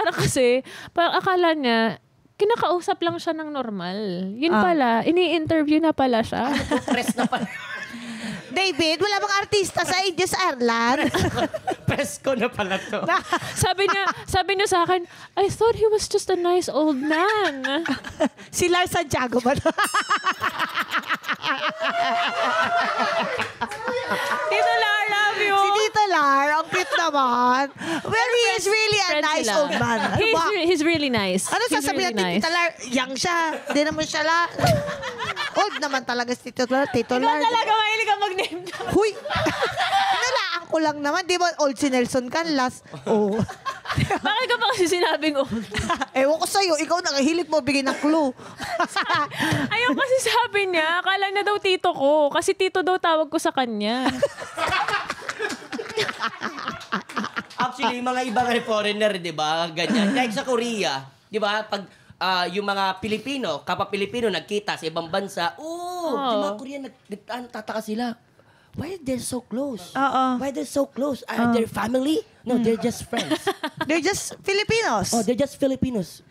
parang kasi, parang akala niya, kinakausap lang siya ng normal. Yun pala, ini-interview na pala siya. Press na pala. David, wala bang artista sa Indies Ireland? Press ko na pala to. sabi niya sa akin, I thought he was just a nice old man. Si Lars Santiago ba? Tito Lar, love you. Si Tito Lar, ang cute naman. Well, he is really a Friends nice sila. old man. Ano ba? He's really nice. Ano He's sasabihin really natin, Tito Lar? Young siya. Di naman siya old naman talaga si Tito Lar. Tito Lar. Talaga mahilig ka mag-name drop. Huy! Nalaan ko lang naman. Di ba old si Nelson Canlas? Oh. Bakit ka pa kasi sinabing old? Ewan ko sa'yo. Ikaw nakahilig mo bigyan ng clue. Ayaw kasi sabi niya, akala na daw tito ko. Kasi tito daw tawag ko sa kanya. Actually, mga ibang foreigner, di ba? Ganyan. Like sa Korea, di ba? Pag yung mga Pilipino, kapag Pilipino nagkita sa ibang bansa, yung mga Korean, tataka sila. Why they're so close? Why they're so close? Are they family? No, they're just friends. They're just Filipinos. Oh, they're just Filipinos.